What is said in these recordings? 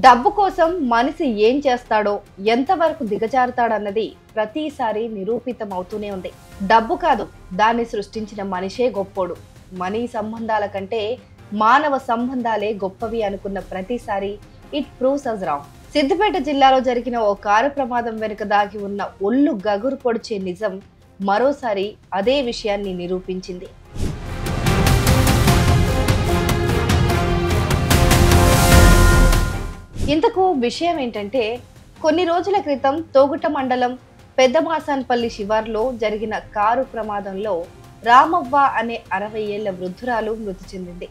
డబ్బు కోసం మనిషి ఏం చేస్తాడో ఎంతవరకు దిగజారుతాడన్నది ప్రతిసారి నిరూపితమవుతూనే ఉంది. డబ్బు కాదు, దాన్ని సృష్టించిన మనిషే గొప్పోడు. మనీ సంబంధాల కంటే మానవ సంబంధాలే గొప్పవి అనుకున్న ప్రతిసారి it proves us wrong. Siddipet జిల్లాలో జరిగిన ఓ కారు ప్రమాదం వెనుక దాగి ఉన్న ఒళ్ళు గగురు పొడిచే నిజం మరోసారి అదే విషయాన్ని నిరూపించింది. ఇంతకు విషయం ఏంటంటే, కొన్ని రోజుల క్రితం తోగుట మండలం పెద్దమాసాన్పల్లి శివార్లో జరిగిన కారు ప్రమాదంలో రామవ్వ అనే 60 ఏళ్ల వృద్ధురాలు మృతి చెందింది.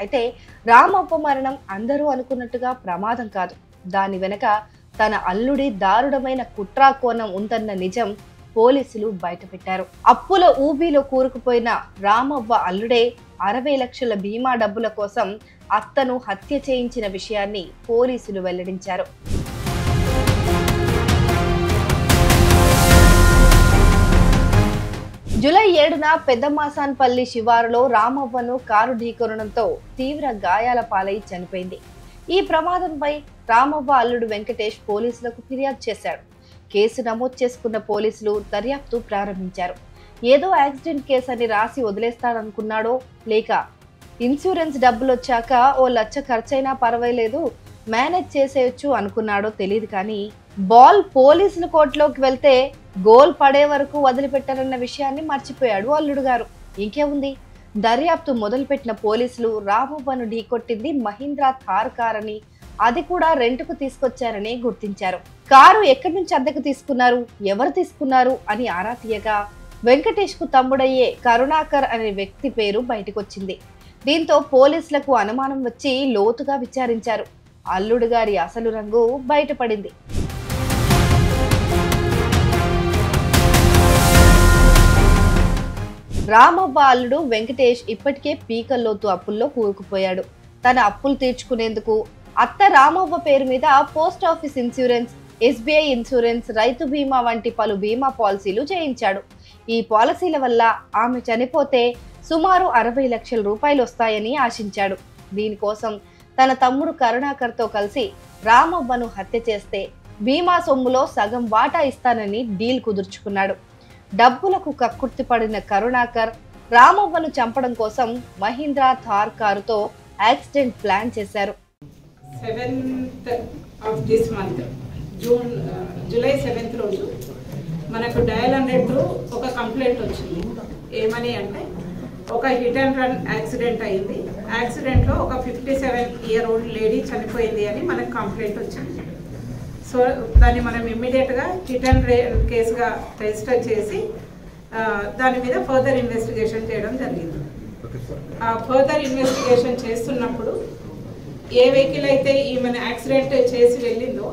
అయితే రామవ్వ మరణం అందరూ అనుకున్నట్టుగా ప్రమాదం కాదు. దాని వెనక తన అల్లుడి దారుణమైన కుట్రా కోణం ఉందన్న నిజం పోలీసులు బయటపెట్టారు. అప్పుల ఊబిలో కూరుకుపోయిన రామవ్వ అల్లుడే 60 లక్షల బీమా డబ్బుల కోసం అత్తను హత్య చేయించిన విషయాన్ని పోలీసులు వెల్లడించారు. జూలై 7న పెద్దమాసాన్పల్లి శివారులో రామవ్వను కారు ఢీకొనడంతో తీవ్ర గాయాల పాలై చనిపోయింది. ఈ ప్రమాదంపై రామవ్వ అల్లుడు వెంకటేష్ పోలీసులకు ఫిర్యాదు చేశాడు. కేసు నమోదు చేసుకున్న పోలీసులు దర్యాప్తు ప్రారంభించారు. ఏదో యాక్సిడెంట్ కేసు అని రాసి వదిలేస్తాడనుకున్నాడో, లేక ఇన్సూరెన్స్ డబ్బులు వచ్చాక ఓ 1 లక్ష ఖర్చైనా పర్వాలేదు మేనేజ్ చేసేయచ్చు అనుకున్నాడో తెలియదు. కానీ బాల్ పోలీసుల కోర్టులోకి వెళ్తే గోల్ పడే వరకు వదిలిపెట్టారన్న విషయాన్ని మర్చిపోయాడు అల్లుడు గారు. ఇంకేముంది, దర్యాప్తు మొదలుపెట్టిన పోలీసులు రామవ్వను ఢీకొట్టింది మహీంద్రా థార్ కార్ అని, అది కూడా రెంటుకు తీసుకొచ్చారని గుర్తించారు. కారు ఎక్కడి నుంచి అద్దెకు తీసుకున్నారు, ఎవరు తీసుకున్నారు అని ఆరా తీయగా వెంకటేష్ కు తమ్ముడయ్యే కరుణాకర్ అనే వ్యక్తి పేరు బయటకొచ్చింది. దీంతో పోలీసులకు అనుమానం వచ్చి లోతుగా విచారించారు. అల్లుడు గారి అసలు రంగు బయటపడింది. రామవ్వ అల్లుడు వెంకటేష్ ఇప్పటికే పీకల్లోతు అప్పుల్లో కూరుకుపోయాడు. తన అప్పులు తీర్చుకునేందుకు అత్త రామవ్వ పేరు మీద post office insurance, SBI insurance, రైతు బీమా వంటి పలు బీమా పాలసీలు చేయించాడు. ఈ పాలసీల వల్ల ఆమె చనిపోతే సుమారు 60 లక్షల రూపాయలు వస్తాయని ఆశించాడు. దీనికోసం తన తమ్ముడు కరుణాకర్తో కలిసి రామవ్వను హత్య చేస్తే బీమా సొమ్ములో సగం వాటా ఇస్తానని డీల్ కుదుర్చుకున్నాడు. డబ్బులకు కక్కుర్తి పడిన కరుణాకర్ రామవ్వను చంపడం కోసం మహీంద్రా థార్ కారుతో యాక్సిడెంట్ ప్లాన్ చేశారు. 7th of this month, July 7th రోజు మనకు డయల్ 100 ఒక కంప్లైంట్ వచ్చింది. ఏమని అంటే, ఒక హిట్ అండ్ రన్ యాక్సిడెంట్ అయింది, యాక్సిడెంట్లో ఒక 57-year-old లేడీ చనిపోయింది అని మనకు కంప్లైంట్ వచ్చింది. సో దాన్ని మనం ఇమ్మీడియట్గా హిట్ అండ్ కేసుగా రిజిస్టర్ చేసి దాని మీద ఫర్దర్ ఇన్వెస్టిగేషన్ చేయడం జరిగింది. ఆ ఫర్దర్ ఇన్వెస్టిగేషన్ చేస్తున్నప్పుడు ఏ వెహికల్ అయితే ఈమెను యాక్సిడెంట్ చేసి వెళ్ళిందో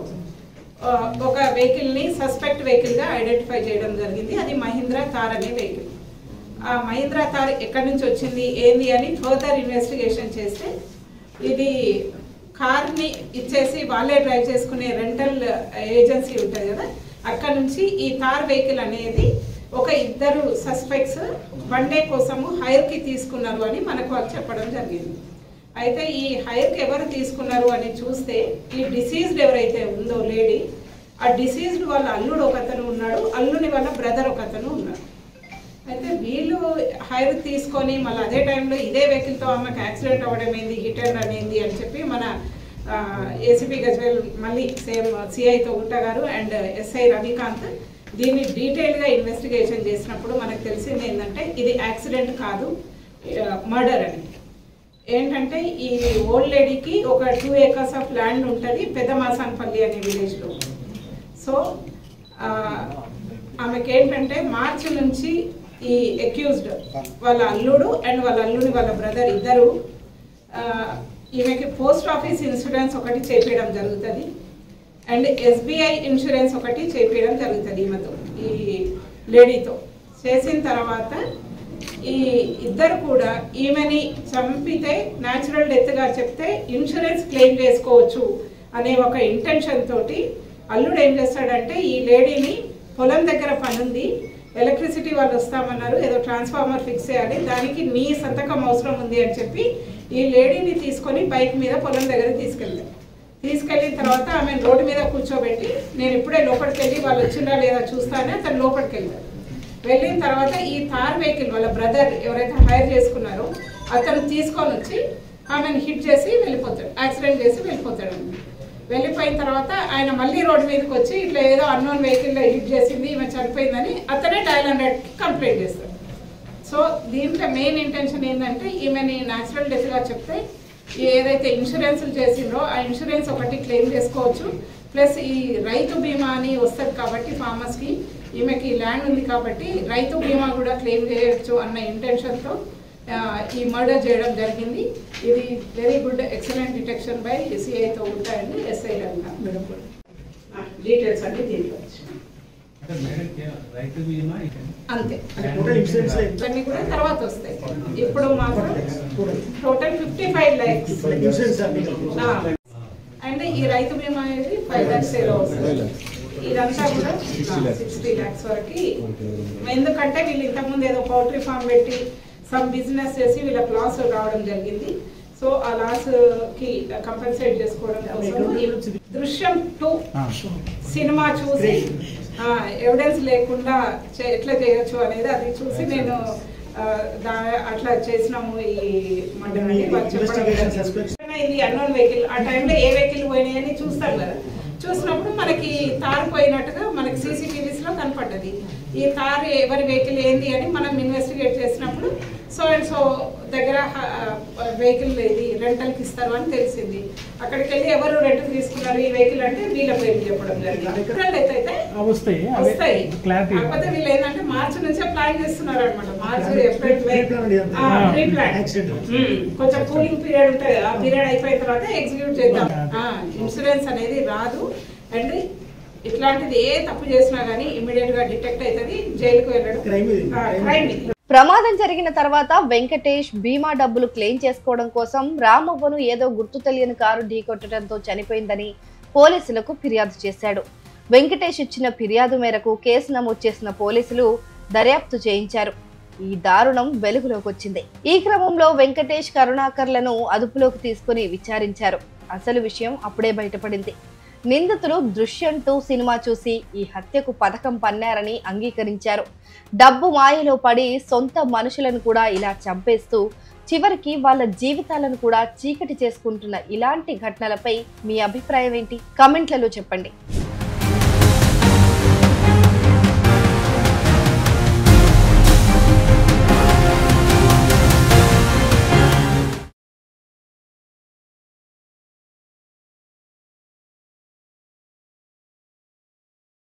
ఒక వెహికల్ని సస్పెక్ట్ వెహికల్గా ఐడెంటిఫై చేయడం జరిగింది. అది మహీంద్రా థార్ అనే వెహికల్. ఆ మహీంద్రా థార్ ఎక్కడి నుంచి వచ్చింది ఏంది అని ఫర్దర్ ఇన్వెస్టిగేషన్ చేస్తే, ఇది కార్ని ఇచ్చేసి వాళ్ళే డ్రైవ్ చేసుకునే రెంటల్ ఏజెన్సీ ఉంటుంది కదా, అక్కడ నుంచి ఈ థార్ వెహికల్ అనేది ఒక 2 సస్పెక్ట్స్ వన్ డే కోసము హైర్కి తీసుకున్నారు అని మనకు వాళ్ళు చెప్పడం జరిగింది. అయితే ఈ హైర్కి ఎవరు తీసుకున్నారు అని చూస్తే, ఈ డిసీజ్డ్ ఎవరైతే ఉందో లేడీ, ఆ డిసీజ్డ్ వాళ్ళ అల్లుడు ఒకతను ఉన్నాడు, అల్లుని వాళ్ళ బ్రదర్ ఒకతను ఉన్నాడు. అయితే వీళ్ళు హైర్ తీసుకొని మళ్ళీ అదే టైంలో ఇదే వెహికల్తో ఆమెకు యాక్సిడెంట్ అవ్వడం ఏంది, హిట్ అండ్ రన్ ఏంది అని చెప్పి మన ఏసీపీ గజ్వేల్ మళ్ళీ సేమ్ సిఐతో ఉంటా గారు అండ్ SI రవికాంత్ దీన్ని డీటెయిల్గా ఇన్వెస్టిగేషన్ చేసినప్పుడు మనకు తెలిసింది ఏంటంటే, ఇది యాక్సిడెంట్ కాదు, మర్డర్ అని. ఏంటంటే, ఈ ఓల్డ్ లేడీకి ఒక 2 acres ఆఫ్ ల్యాండ్ ఉంటుంది పెద్దమాసాన్పల్లి అనే విలేజ్లో. సో ఆమెకి ఏంటంటే మార్చి నుంచి ఈ అక్యూజ్డ్ వాళ్ళ అల్లుడు అండ్ వాళ్ళ అల్లుని వాళ్ళ బ్రదర్ ఇద్దరు ఈమెకి పోస్ట్ ఆఫీస్ ఇన్సూరెన్స్ ఒకటి చేపించడం జరుగుతుంది అండ్ SBI ఇన్సూరెన్స్ ఒకటి చేపించడం జరుగుతుంది ఈమెతో, ఈ లేడీతో. చేసిన తర్వాత ఈ ఇద్దరు కూడా ఈమెని చంపితే న్యాచురల్ డెత్గా చెప్తే ఇన్సూరెన్స్ క్లెయిమ్ చేసుకోవచ్చు అనే ఒక ఇంటెన్షన్ తోటి అల్లుడు ఏం చేస్తాడంటే, ఈ లేడీని పొలం దగ్గర పనుంది, ఎలక్ట్రిసిటీ వాళ్ళు వస్తామన్నారు, ఏదో ట్రాన్స్ఫార్మర్ ఫిక్స్ చేయాలి, దానికి నీ సంతకం అవసరం ఉంది అని చెప్పి ఈ లేడీని తీసుకొని బైక్ మీద పొలం దగ్గర తీసుకెళ్ళిన తర్వాత ఆమె రోడ్డు మీద కూర్చోబెట్టి నేను ఇప్పుడే లోపలికి వెళ్ళి వాళ్ళు వచ్చిందా లేదా చూస్తానే అతను లోపలికి వెళ్ళారు. వెళ్ళిన తర్వాత ఈ థార్ వెహికల్ వాళ్ళ బ్రదర్ ఎవరైతే హైర్ చేసుకున్నారో అతను తీసుకొని వచ్చి ఆమెను హిట్ చేసి వెళ్ళిపోతాడు, యాక్సిడెంట్ చేసి వెళ్ళిపోతాడు. వెళ్ళిపోయిన తర్వాత ఆయన మళ్ళీ రోడ్డు మీదకి వచ్చి ఇట్లా ఏదో అన్నోన్ వెహికల్లో హిట్ చేసింది ఈమె చనిపోయిందని అతనే డయల్ 100కి కంప్లైంట్ చేస్తాడు. సో దీంట్లో మెయిన్ ఇంటెన్షన్ ఏంటంటే ఈమెని న్యాచురల్ డెత్గా చెప్తే ఏదైతే ఇన్సూరెన్స్లు చేసిండ్రో ఆ ఇన్సూరెన్స్ ఒకటి క్లెయిమ్ చేసుకోవచ్చు, ప్లస్ ఈ రైతు బీమా అని వస్తుంది కాబట్టి ఫార్మర్స్కి ఈమెకి ల్యాండ్ ఉంది కాబట్టి రైతు బీమా కూడా క్లెయిమ్ చేయొచ్చు అన్న ఇంటెన్షన్తో ఈ మర్డర్ చేయడం జరిగింది. ఇది very good excellent detection by సిఐతో ఉంటాయండి, ఎస్ఐ డీటెయిల్స్ అంటే దీంట్లో అంతే ఇవన్నీ కూడా తర్వాత వస్తాయి. ఇప్పుడు మాత్రం టోటల్ 55 lakhs అండ్ ఈ రైతు బీమా అనేది 5 lakhs సేలో వస్తుంది. ఇదంతా కూడా 60 lakhs వరకు. ఎందుకంటే వీళ్ళు ఇంతకుముందు ఏదో పౌల్ట్రీ ఫామ్ పెట్టి సమ్ బిజినెస్ చేసి వీళ్ళకి లాస్ రావడం జరిగింది. సో ఆ లాస్ కి కంపెన్సేట్ చేసుకోవడం కోసం దృశ్యం 2 సినిమా చూసి ఎవిడెన్స్ లేకుండా ఎట్లా చేయొచ్చు అనేది అది చూసి నేను అట్లా చేసినాము. ఈ ఇది అన్నోన్ వెహికల్ ఆ టైంలో ఏ వెహికల్ పోయినాయి అని చూస్తాం కదా, చూసినప్పుడు మనకి తారు పోయినట్టుగా మనకి CCTVs లో కనపడ్డది. ఈ తారు ఎవరి వెహికల్ ఏంది అని మనం ఇన్వెస్టిగేట్ చేసినప్పుడు సో అండ్ సో దగ్గర వెహికల్ ఇది రెంటల్కి ఇస్తారు అని తెలిసింది. అక్కడికి వెళ్ళి ఎవరు రెంట్ తీసుకున్నారు ఈ వెహికల్ అంటే వీళ్ళ పేరు చెప్పడం జరిగింది. అయితే వస్తాయి కాకపోతే వీళ్ళు ఏంటంటే మార్చి నుంచే ప్లాన్ చేస్తున్నారు అనమాట. మార్చి ఏప్రిల్ ప్రీ ప్లాన్ కొంచెం కూలింగ్ పీరియడ్ ఉంటుంది, ఆ పీరియడ్ అయిపోయిన తర్వాత ఎగ్జిక్యూట్ చేద్దాం. ఇన్సూరెన్స్ అనేది రాదు అండ్ ఇట్లాంటిది ఏ తప్పు చేసినా గానీ ఇమీడియట్ గా డిటెక్ట్ అవుతుంది, జైలుకు వెళ్ళడం క్రైమ్. ప్రమాదం జరిగిన తర్వాత వెంకటేష్ బీమా డబ్బులు క్లెయిమ్ చేసుకోవడం కోసం రామవ్వను ఏదో గుర్తు తెలియని కారు ఢీకొట్టడంతో చనిపోయిందని పోలీసులకు ఫిర్యాదు చేశాడు. వెంకటేష్ ఇచ్చిన ఫిర్యాదు మేరకు కేసు నమోదు చేసిన పోలీసులు దర్యాప్తు చేయించారు. ఈ దారుణం వెలుగులోకి వచ్చింది. ఈ క్రమంలో వెంకటేష్ కరుణాకర్లను అదుపులోకి తీసుకుని విచారించారు. అసలు విషయం అప్పుడే బయటపడింది. నిందితులు దృశ్యం 2 సినిమా చూసి ఈ హత్యకు పథకం పన్నారని అంగీకరించారు. డబ్బు మాయలో పడి సొంత మనుషులను కూడా ఇలా చంపేస్తూ చివరికి వాళ్ళ జీవితాలను కూడా చీకటి చేసుకుంటున్న ఇలాంటి ఘటనలపై మీ అభిప్రాయం ఏంటి? కామెంట్లలో చెప్పండి.